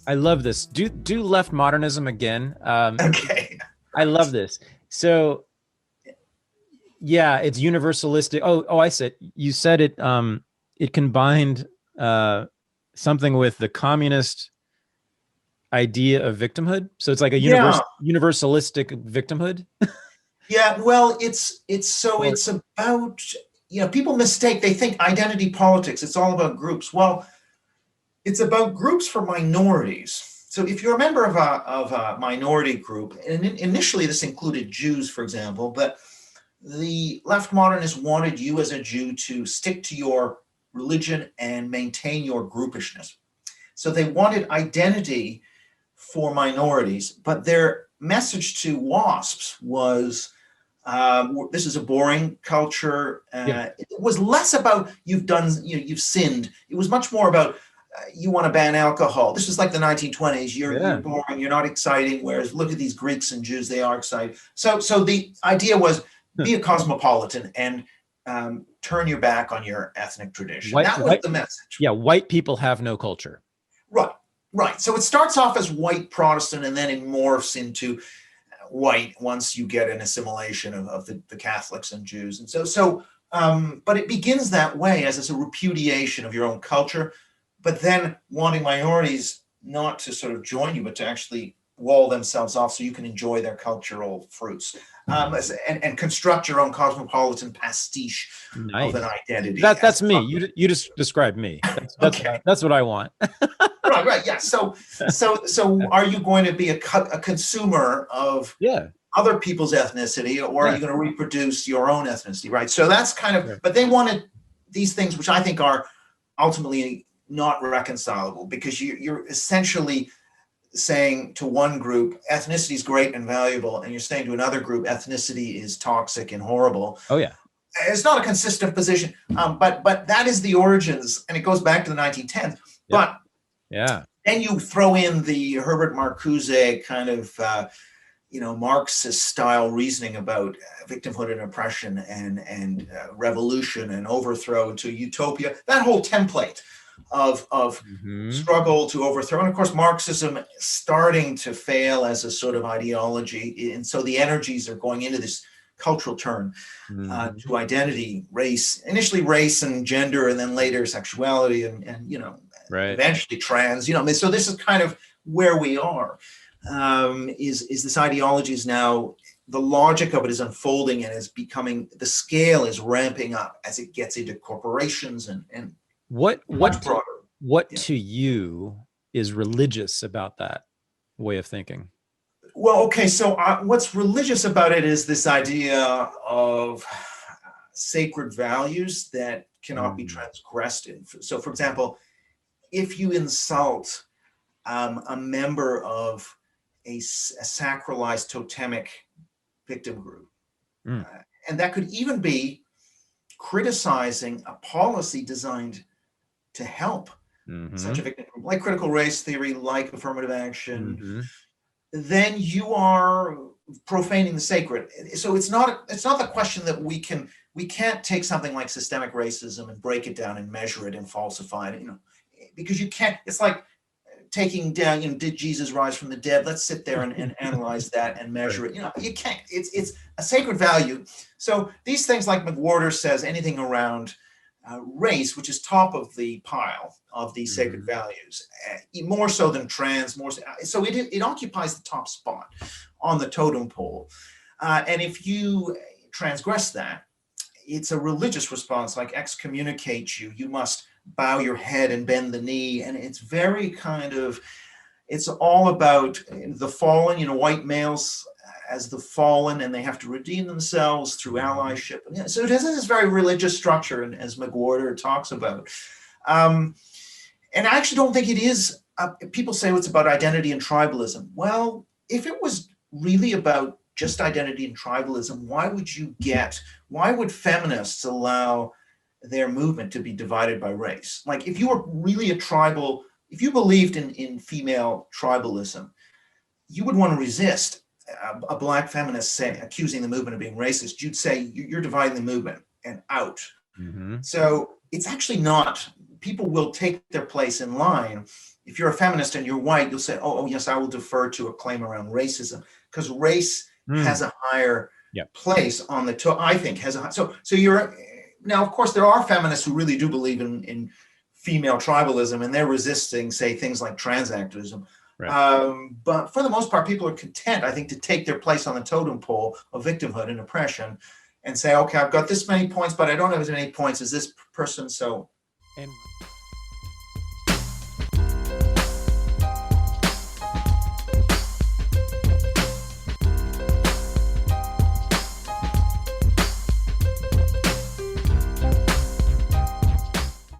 I love this. Do left modernism again. Okay. I love Right. this. So yeah, it's universalistic. I said you said it. It combined uh, something with the communist idea of victimhood. So it's like a Yeah. universalistic victimhood. Yeah. Well, it's Or about, people mistake, they think identity politics, it's all about groups. Well, it's about groups for minorities. So if you're a member of a minority group, and initially this included Jews, for example, but the left modernists wanted you as a Jew to stick to your religion and maintain your groupishness. So they wanted identity for minorities, but their message to WASPs was, this is a boring culture. yeah, It was less about you've sinned. It was much more about you want to ban alcohol. This was like the 1920s. You're yeah. boring. You're not exciting. Whereas look at these Greeks and Jews, they are exciting. So the idea was be a cosmopolitan and turn your back on your ethnic tradition. White That was white the message. yeah, white people have no culture. Right, right. So it starts off as white Protestant and then it morphs into white once you get an assimilation of the Catholics and Jews. And but it begins that way as a repudiation of your own culture, but then wanting minorities not to sort of join you, but to actually wall themselves off so you can enjoy their cultural fruits, and construct your own cosmopolitan pastiche of an Nice. identity. That's me. You just described me. Okay. That's what I want. Right, right, yeah. So, are you going to be a consumer of Yeah. other people's ethnicity, or are Yeah. you going to reproduce your own ethnicity? Right. So that's kind of. Yeah. But they wanted these things, which I think are ultimately not reconcilable, because you're essentially saying to one group ethnicity is great and valuable, and you're saying to another group ethnicity is toxic and horrible. Oh yeah. It's not a consistent position, but that is the origins, and it goes back to the 1910s. Yep. But Yeah. then you throw in the Herbert Marcuse kind of Marxist style reasoning about victimhood and oppression and revolution and overthrow to utopia. That whole template of Mm-hmm. struggle to overthrow, and of course Marxism starting to fail as a sort of ideology, and so the energies are going into this cultural turn Mm-hmm. to identity, race, initially race and gender, and then later sexuality, and Right. eventually trans. So this is kind of where we are. Is this ideology is now, the logic of it is unfolding and is becoming, the scale is ramping up as it gets into corporations and What much broader. what Yeah. to you is religious about that way of thinking? Well, okay, so what's religious about it is this idea of sacred values that cannot be Mm. transgressed. So, for example, if you insult a member of a sacralized totemic victim group, Mm. and that could even be criticizing a policy designed to help such Mm-hmm. a victim group, like critical race theory, like affirmative action, Mm-hmm. then you are profaning the sacred. So it's not the question that we can't take something like systemic racism and break it down and measure it and falsify it, because you can't. It's like taking down, did Jesus rise from the dead? Let's sit there and analyze that and measure it. You can't. It's a sacred value. So these things, like McWhorter says, anything around race, which is top of the pile of these sacred Mm-hmm. values, more so than trans, so it occupies the top spot on the totem pole. And if you transgress that, it's a religious response, like excommunicate you. You must bow your head and bend the knee. And it's very kind of, it's all about the fallen, white males as the fallen, and they have to redeem themselves through allyship. And so it has this very religious structure, and as McWhorter talks about. And I actually don't think it is. People say it's about identity and tribalism. Well, if it was really about just identity and tribalism, why would feminists allow their movement to be divided by race? Like, if you were really if you believed in female tribalism, you would want to resist a black feminist accusing the movement of being racist. You'd say you're dividing the movement and out. Mm-hmm. So it's actually not. People will take their place in line if you're a feminist and you're white, you'll say, oh yes, I will defer to a claim around racism, because race has a higher place on the I think has a so you're now, of course, there are feminists who really do believe in female tribalism, and they're resisting, say, things like trans activism. Right. But for the most part, people are content, I think, to take their place on the totem pole of victimhood and oppression and say, okay, I've got this many points, but I don't have as many points as this person. So. And